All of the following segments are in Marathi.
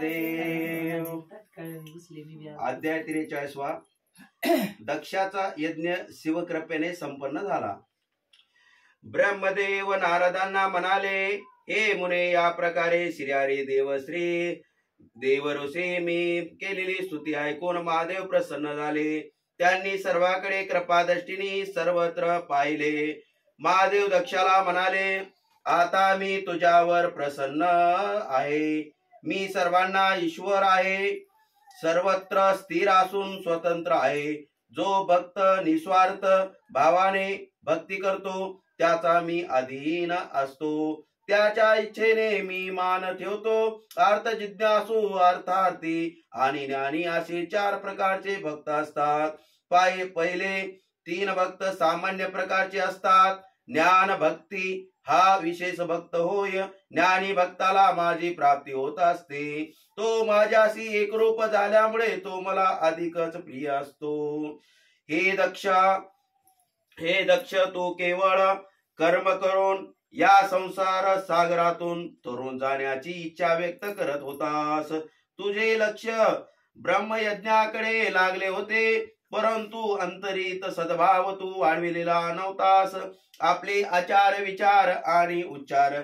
महादेव. अध्याय 43. दक्षाचा यज्ञ शिवकृपेने संपन्न झाला. ब्रह्मदेव नारदांना म्हणाले, हे मुने, या प्रकारे श्रीहरी देवश्री देवऋषी मी केलेली स्तुती ऐकून महादेव प्रसन्न झाले. त्यांनी सर्वाकडे कृपादृष्टीने सर्वत्र पाहिले. महादेव दक्षाला म्हणाले, आता मी तुझ्यावर प्रसन्न आहे. मी सर्वांना ईश्वर आहे, सर्वत्र स्थिर असून स्वतंत्र आहे. जो भक्त निस्वार्थ भावाने भक्ती करतो त्याचा मी अधीन असतो. त्याच्या इच्छेने मी मान ठेवतो. अर्थ जिज्ञासू, अर्थार्थी आणि ज्ञानी असे 4 प्रकारचे भक्त असतात. पहिले 3 भक्त सामान्य प्रकारचे असतात. ज्ञान भक्ती हा विशेष भक्त होय. ज्ञानी भक्ताला माझी प्राप्ती होत असते. तो माझ्याशी एकरूप झाल्यामुळे तो मला अधिकच प्रिय असतो. हे दक्ष, तू केवळ कर्म करून या संसार सागरातून तरुण जाण्याची इच्छा व्यक्त करत होतास. तुझे लक्ष ब्रह्मयज्ञाकडे लागले होते, परंतु अंतरित सद्भाव तू वाढविलेला नव्हतास. आपले आचार, विचार आणि उच्चार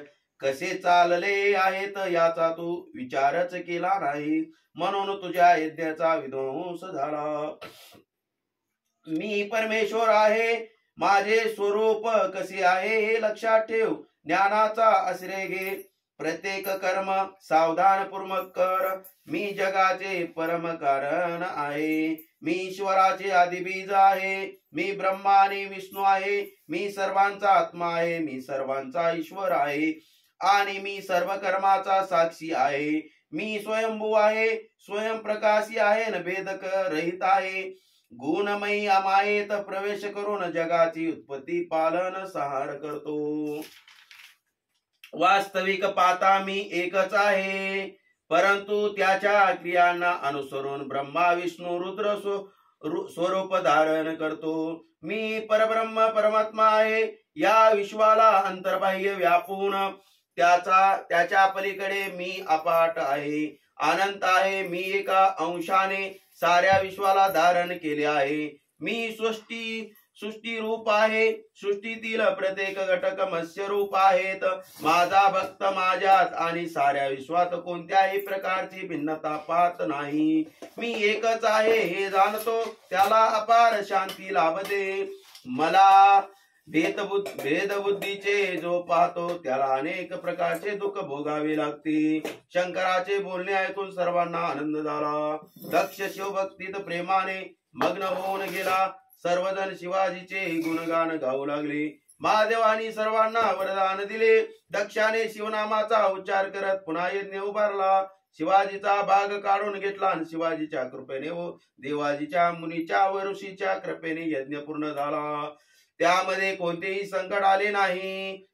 कसे चालले आहेत याचा तू विचारच केला नाही, म्हणून तुझ्या यज्ञाचा विध्वंस झाला. मी परमेश्वर आहे. माझे स्वरूप कसे आहे हे लक्षात ठेव. ज्ञानाचा आश्रय घे. प्रत्येक कर्म सावधानपूर्वक कर. मी जगाचे परम कारण आहे. मी ईश्वराचे आदिबीज आहे. मी ब्रह्मा आणि विष्णू आहे. मी सर्वांचा आत्मा आहे. मी सर्वांचा ईश्वर आहे आणि मी सर्व कर्माचा साक्षी आहे. मी स्वयंभू आहे, स्वयंप्रकाशी आहे, भेदक रहित आहे. गुणमयी अमायेत प्रवेश करून जगाची उत्पत्ती, पालन, संहार करतो. वास्तविक पाहता मी एकच आहे, परंतु त्याच्या क्रियांना अनुसरून ब्रह्मा, विष्णू, रुद्र स्वरूप धारण करतो. मी परब्रह्म परमात्मा आहे. या विश्वाला अंतर्बाह्य व्यापून त्याच्या पलीकडे मी अपाट आहे, अनंत आहे. मी एका अंशाने साऱ्या विश्वाला धारण केले आहे. मी सृष्टी रूप आहे. सृष्टीतील प्रत्येक घटक मत्स्य रूप आहेत. माझा भक्त माझ्यात आणि साऱ्या विश्वात कोणत्याही प्रकारची भिन्नता पाहत नाही. मी एकच आहे हे जाणतो त्याला अपार शांती लाभते. मला भेदबुद्धीचे जो पाहतो त्याला अनेक प्रकारचे दुःख भोगावे लागते. शंकराचे बोलणे ऐकून सर्वांना आनंद झाला. दक्ष शिवभक्तीत प्रेमाने मग्न होऊन गेला. सर्वजण शिवाजीचे गुणगान गाऊ लागले. महादेवानी सर्वांना वरदान दिले. दक्षाने शिवनामाचा उच्चार करत पुन्हा यज्ञ उभारला. शिवाजीचा भाग काढून घेतला आणि शिवाजीच्या कृपेने व देवाजीच्या, मुनीच्या व ऋषीच्या कृपेने यज्ञ पूर्ण झाला. त्यामध्ये कोणतेही संकट आले नाही.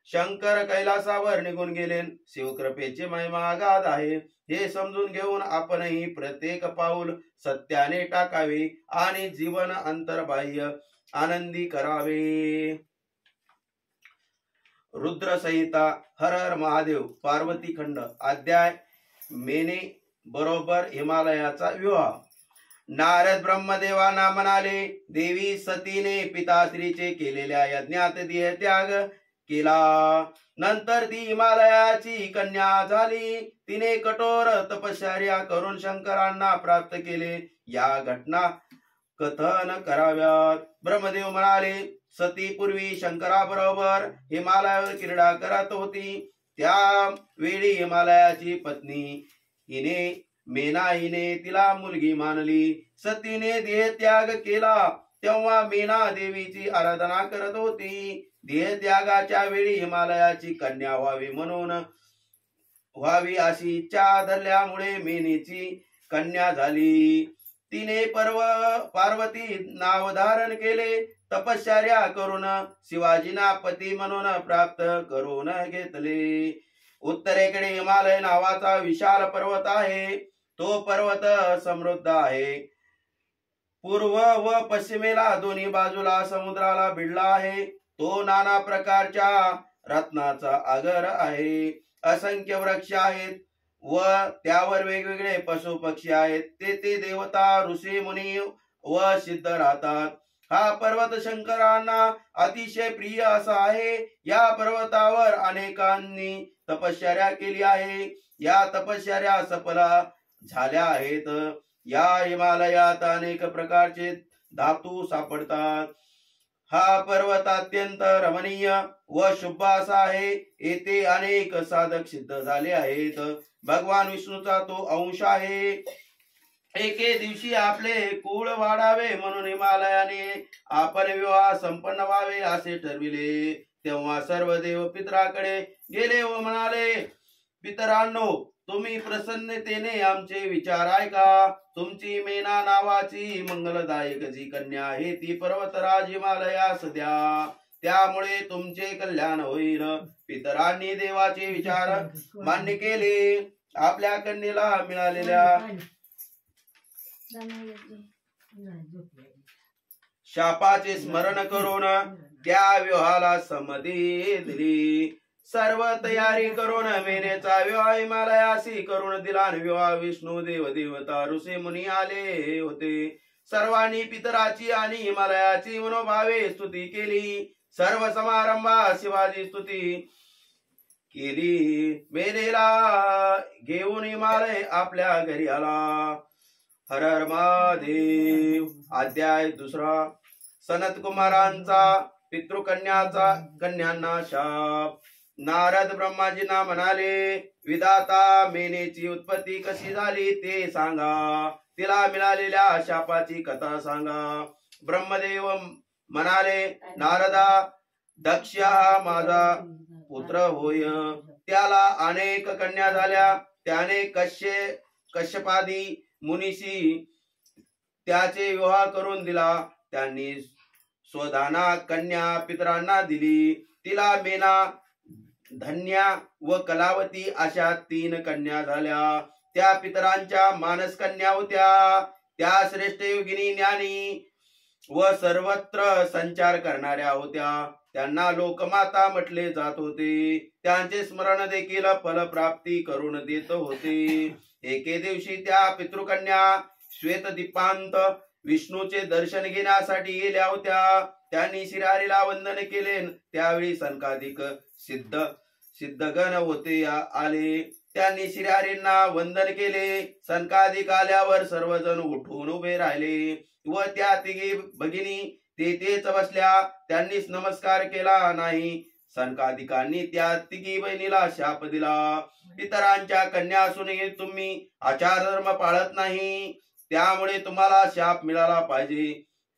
शंकर कैलासावर निघून गेले. शिवकृपेची महिमा अगाध आहे हे समजून घेऊन आपणही प्रत्येक पाऊल सत्याने टाकावे आणि जीवन अंतर्बाह्य आनंदी करावे. रुद्र संहिता. हर हर महादेव. पार्वती खंड. अध्याय मेने बरोबर हिमालयाचा विवाह. नारद ब्रह्मदेवांना म्हणाले, देवी सतीने पिताश्रीचे केलेल्या यज्ञात देहत्याग केला. नंतर ती हिमालयाची कन्या झाली. तिने कठोर तपश्चर्या करून शंकरांना प्राप्त केले. या घटना कथन कराव्यात. ब्रह्मदेव म्हणाले, सती पूर्वी शंकराबरोबर हिमालयावर क्रीडा करत होती. त्या वेळी हिमालयाची पत्नी मेना तिला मुलगी मानली. सतीने देहत्याग केला तेव्हा मेना देवीची आराधना करत होती. देहत्यागाच्या वेळी हिमालयाची कन्या व्हावी अशी इच्छा धरल्यामुळे मेनेची कन्या झाली. तिने पार्वती नाव धारण केले. तपश्चर्या करून शिवाजींना पती म्हणून प्राप्त करून घेतले. उत्तरेकडे हिमालय नावाचा विशाल पर्वत आहे. तो पर्वत समृद्ध आहे. पूर्व व पश्चिमेला दोन्ही बाजूला समुद्राला भिडला आहे. तो नाना प्रकारच्या रत्नाचा आगर आहे. असंख्य वृक्ष आहेत. व त्यावर वेगवेगळे पशु पक्षी आहेत, ते देवता ऋषी मुनी व सिद्ध राहतात. हा पर्वत शंकरांना अतिशय प्रिय असा आहे. या पर्वतावर अनेकांनी तपश्चर्या केली आहे. या तपश्चर्या सफल झाल्या आहेत. या हिमालयात अनेक प्रकारचे धातू सापडतात. हा पर्वत अत्यंत रमणीय व शुभ असा आहे. येथे अनेक साधक सिद्ध झाले आहेत. भगवान विष्णूचा तो अंश आहे. एके दिवशी आपले कुळ वाढावे म्हणून हिमालयाने आपण विवाह संपन्न व्हावे असे ठरविले. तेव्हा सर्व देव पितराकडे गेले व म्हणाले, पितरांनो, तुम्ही प्रसन्नतेने आमचे विचार ऐका. तुमची मेना नावाची मंगलदायक जी कन्या आहे ती पर्वतराज हिमालयास द्या. त्यामुळे तुमचे कल्याण होईल. पितरांनी देवाचे विचार मान्य केले. आपल्या कन्येला मिळालेल्या शापाचे स्मरण करून त्या विवाहाला संमती दिली. सर्व तयारी करून मेनेचा विवाह हिमालयाशी करून दिला. विवाह विष्णू देव देवता ऋषी मुनी आले होते. सर्वांनी पितराची आणि हिमालयाची मनोभावे स्तुती केली. सर्व समारंभा शिवाजी स्तुती केली. मेनेला घेऊन हिमालय आपल्या घरी आला. हर हर महादेव. अध्याय 2. सनत कुमारांचा कन्यांना शाप. नारद ब्रह्माजींना म्हणाले, विधाता, मेनेची उत्पत्ती कशी झाली ते सांगा. तिला मिळालेल्या शापाची कथा सांगा. ब्रह्मदेव म्हणाले, नारदा, दक्ष हा माझा पुत्र होय. त्याला अनेक कन्या झाल्या. त्याने कश्यपादी मुनीशी त्याचे विवाह करून दिला. त्यांनी स्वधाना कन्या पितरांना दिली. तिला मेना, धन्या व कलावती अशा 3 कन्या झाल्या. त्या पितरांच्या मानस कन्या होत्या. त्या श्रेष्ठ योगिनी, ज्ञानी व सर्वत्र संचार करणाऱ्या होत्या. त्यांना लोकमाता म्हटले जात होते. त्यांचे स्मरण देखील फलप्राप्ती करून देत होते. एके दिवशी त्या पितृकन्या श्वेतदीपांत विष्णूचे दर्शन घेण्यासाठी गेल्या होत्या. त्यांनी श्रीहरीला वंदन केले. त्यावेळी सनकादिक सिद्धगण होते आले. त्यांनी श्रीहरींना वंदन केले. सनकादिक आल्यावर सर्वजण उठून उभे राहिले व त्या 3 भगिनी तेथेच बसल्या. त्यांनीच नमस्कार केला नाही. सनकादिकांनी त्या 3 बहिणीला शाप दिला. पितरांच्या कन्या असूनही तुम्ही आचार धर्म पाळत नाही, त्यामुळे तुम्हाला शाप मिळाला पाहिजे.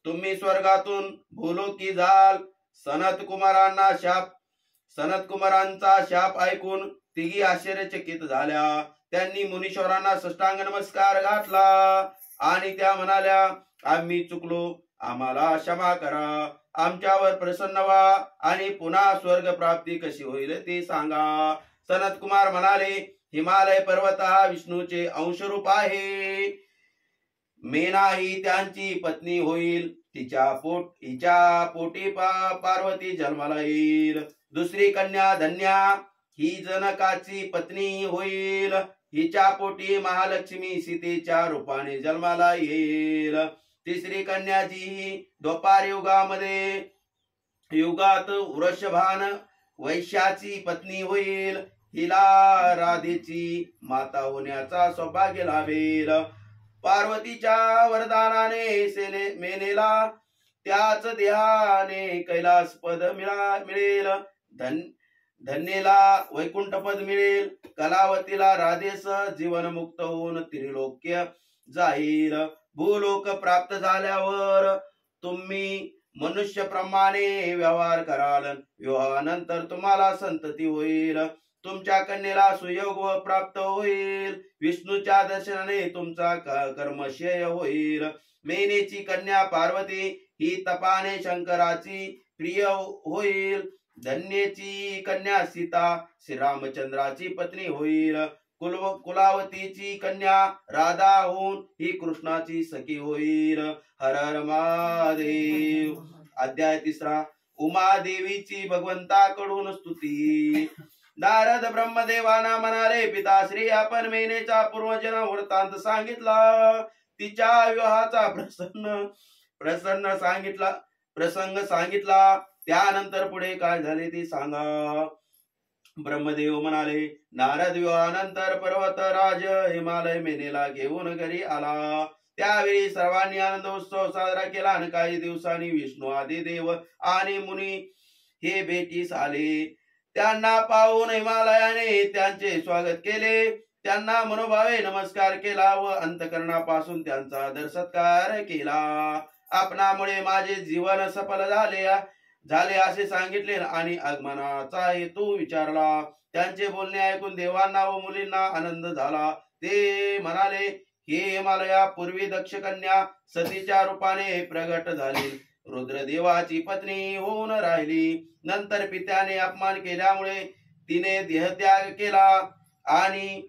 तुम्ही स्वर्गातून भूलोकी जाल. सनत कुमारांचा शाप ऐकून 3 आश्चर्यचकित झाल्या. त्यांनी मुनीश्वरांना साष्टांग नमस्कार घातला आणि त्या म्हणाल्या, आम्ही चुकलो, आम्हाला क्षमा करा. आमच्यावर प्रसन्न व्हा आणि पुन्हा स्वर्ग प्राप्ती कशी होईल ते सांगा. सनत कुमार म्हणाले, हिमालय पर्वत हा विष्णूचे अंशरूप आहे. मेना ही त्यांची पत्नी होईल. हिच्या पोटी पार्वती जन्माला येईल. दुसरी कन्या धन्या ही जनकाची पत्नी होईल. हिच्या पोटी महालक्ष्मी सीतेच्या रूपाने जन्माला येईल. तिसरी कन्या जी द्वापार युगात वृषभान वैश्याची पत्नी होईल. हिला राधेची माता होण्याचा सौभाग्य लाभेल. पार्वतीच्या वरदानाने मेनेला त्याच देहाने कैलास पद मिळेल. धन्येला वैकुंठ पद मिळेल. कलावतीला राधेस जीवनमुक्त होऊन त्रिलोक्य जाईल. भूलोक प्राप्त झाल्यावर तुम्ही मनुष्यप्रमाणे व्यवहार कराल. विवाहानंतर तुम्हाला संतती होईल. तुमच्या कन्येला सुयोग व प्राप्त होईल. विष्णूच्या दर्शनाने तुमचा कर्मक्षय होईल. मेनेची कन्या पार्वती ही तपाने शंकराची प्रिय होईल. धन्येची कन्या सीता श्रीरामचंद्राची पत्नी होईल. कुलावतीची कन्या राधा होऊन ही कृष्णाची सखी होईल. हर हर महादेव. अध्याय 3. उमादेवीची भगवंताकडून स्तुती. नारद ब्रह्मदेवाना म्हणाले, पिताश्री, आपण मेनेचा पूर्वजन वृत्तांत सांगितला, तिच्या विवाहाचा प्रसंग सांगितला, त्यानंतर पुढे काय झाले ते सांगा. ब्रह्मदेव म्हणाले, नारद विवाहानंतर पर्वतराज हिमालय मेनेला घेऊन घरी आला. त्यावेळी सर्वांनी आनंद उत्सव साजरा केला आणि काही दिवसांनी विष्णू आदी देव आणि मुनी हे भेटीस आले. त्यांना पाहून हिमालयाने त्यांचे स्वागत केले, त्यांना मनोभावे नमस्कार केला व अंतकरणापासून त्यांचा आदर सत्कार केला. आपणामुळे माझे जीवन सफल झाले असे सांगितले आणि आगमनाचा हेतू विचारला. त्यांचे बोलणे ऐकून देवांना व मुलींना आनंद झाला. ते म्हणाले, हे हिमालया, पूर्वी दक्ष कन्या सतीच्या रूपाने प्रगट झाली, रुद्रदेवाची पत्नी होऊन राहिली. नंतर पित्याने अपमान केल्यामुळे तिने देहत्याग केला आणि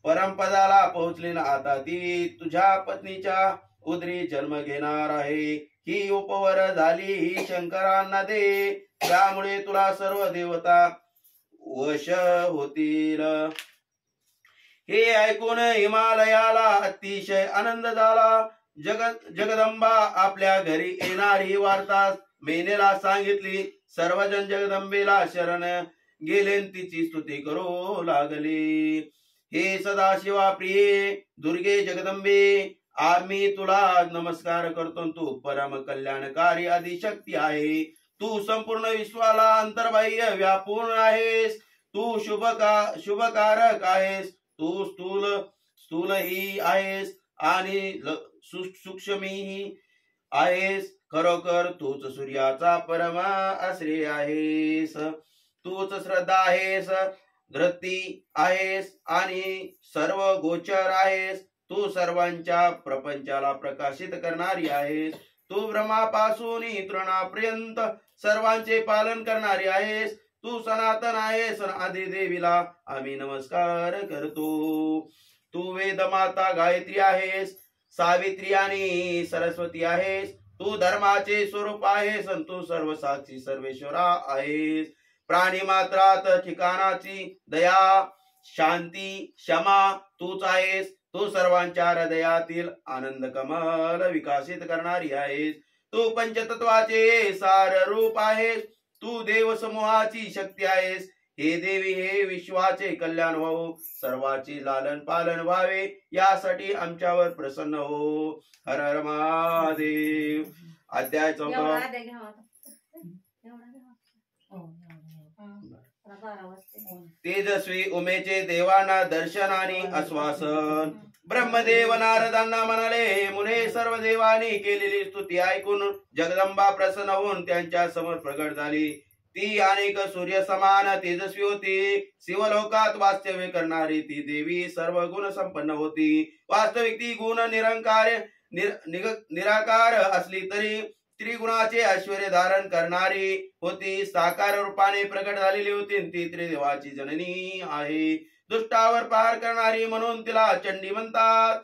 परमपदाला पोहोचली. आता ती तुझ्या पत्नीच्या उदरी जन्म घेणार आहे. ही उपवर झाली, ही शंकरांना दे, त्यामुळे तुला सर्व देवता वश होतील. हे ऐकून हिमालयाला अतिशय आनंद झाला. जगदंबा आपल्या घरी येणार ही वार्ता मेनेला सांगितली. सर्वजण जगदंबेला शरण गेले, तिची स्तुती करू लागली. हे सदाशिवा प्रिये दुर्गे जगदंबे, आम्ही तुला नमस्कार करतो. तू परम कल्याणकारी आदिशक्ती आहे. तू संपूर्ण विश्वाला अंतर्बाह्य व्यापून आहेस. तू शुभकारक आहेस. तू स्थूलही आहेस आणि सूक्ष्मही आहेस. खरोखर तूच सूर्याचा परम आश्रय आहेस. तूच श्रद्धा आहेस, धृती आहेस आणि सर्व गोचर आहेस. तू सर्वांच्या प्रपंचाला प्रकाशित करणारी आहेस. तू ब्रह्मापासून तृणापर्यंत सर्वांचे पालन करणारी आहेस. तू सनातन आहेस. आदिदेवीला आम्ही नमस्कार करतो. तू वेदमाता गायत्री आहेस, सावित्री आणि सरस्वती आहेस. तू धर्माचे स्वरूप आहेस. तू सर्व साक्षी सर्वेश्वरा आहेस. प्राणी मात्रात ठिकाणाची दया, शांती, क्षमा तूच आहेस. तू सर्वांच्या हृदयातील आनंद कमल विकसित करणारी आहेस. तू पंचतत्वाचे सार रूप आहेस. तू देव समूहाची शक्ती आहेस. हे देवी, हे विश्वाचे कल्याण व्हावो, सर्वाची लालन पालन व्हावे, यासाठी आमच्यावर प्रसन्न हो. हर हर महादेव. अध्याय 4. तेजस्वी उमेचे देवांना दर्शन आणि आश्वासन. ब्रह्मदेव नारदांना म्हणाले, मुने, सर्व देवांनी केलेली स्तुती ऐकून जगदंबा प्रसन्न होऊन त्यांच्या समोर प्रगट झाली. ती अनेक सूर्य समान तेजस्वी होती. शिवलोकात वास्तव्य करणारी ती देवी सर्व गुण संपन्न होती. वास्तविक ती गुण निराकार असली तरी त्रिगुणाचे ऐश्वर्य धारण करणारी होती. साकार रूपाने प्रकट झालेली होती. ती त्रिदेवाची जननी आहे. दुष्टावर प्रहार करणारी म्हणून तिला चंडी म्हणतात.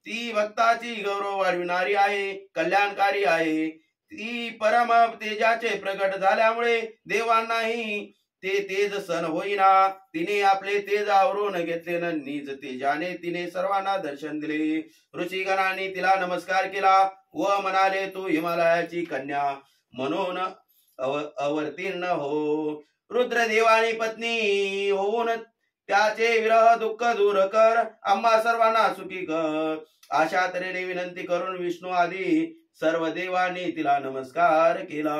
ती भक्ताची गौरव वाढविणारी आहे, कल्याणकारी आहे. ती परम तेजाचे प्रकट झाल्यामुळे देवांनाही ते तेज सण होईना. तिने आपले तेज आवरून घेतले. निज तेजाने तिने सर्वांना दर्शन दिले. ऋषीगणांनी तिला नमस्कार केला व म्हणाले, तू हिमालयाची कन्या म्हणून अवतीर्ण हो. रुद्रदेवानी पत्नी होऊन त्याचे विरह दुःख दूर कर. आम्हा सर्वांना सुखी कर. अशा तऱ्हेने विनंती करून विष्णू आदी सर्व देवांनी तिला नमस्कार केला.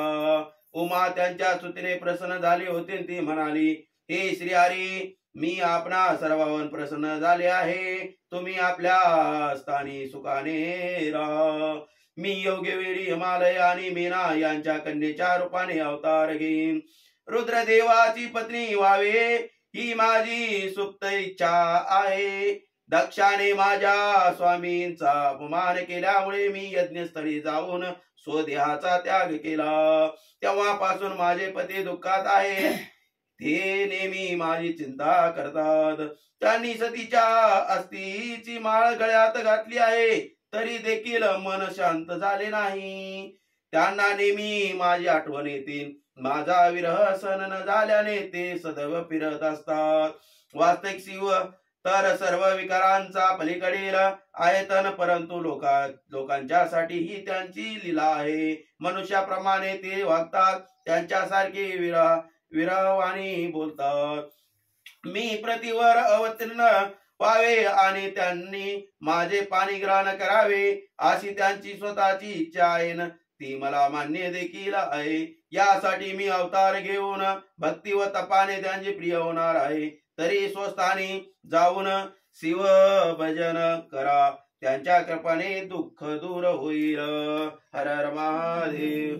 उमा त्यांच्या स्तुतीने प्रसन्न झाली होती. ती म्हणाली, हे श्री हरी, मी आपणा सर्वांवर प्रसन्न झाले आहे. तुम्ही आपल्या स्थानी सुखाने राहा. मी योग्य वेळी हिमालय आणि मेना यांच्या कन्येच्या रूपाने अवतार घेईन. रुद्रदेवाची पत्नी व्हावे ही माझी सुप्त इच्छा आहे. दक्षाने माझ्या स्वामींचा अपमान केल्यामुळे मी यज्ञस्थळी जाऊन स्वदेहाचा त्याग केला. तेव्हापासून माझे पती दुःखात आहे. ते नेहमी माझी चिंता करतात. त्यांनी सतीच्या अस्थिची माळ गळ्यात घातली आहे, तरी देखील मन शांत झाले नाही. त्यांना नेहमी माझी आठवण येते. माझा विरह सहन न झाल्याने ते सदैव फिरत असतात. वास्तविक शिव तर सर्व विकारांचा पलीकडील आहेतन, परंतु लोकांच्यासाठी ही त्यांची लीला आहे. मनुष्याप्रमाणे ते वागतात, त्यांच्यासारखे विरहवाणी बोलतात. मी पृथ्वीवर अवतीर्ण व्हावे आणि त्यांनी माझे पाणी ग्रहण करावे अशी त्यांची स्वतःची इच्छा आहे, ती मला मान्य देखील आहे. यासाठी मी अवतार घेऊन भक्ती व तपाने त्यांचे प्रिय होणार आहे. तरी स्वस्थानी जाऊन शिव भजन करा, त्यांच्या कृपेने दुःख दूर होईल. हर हर महादेव.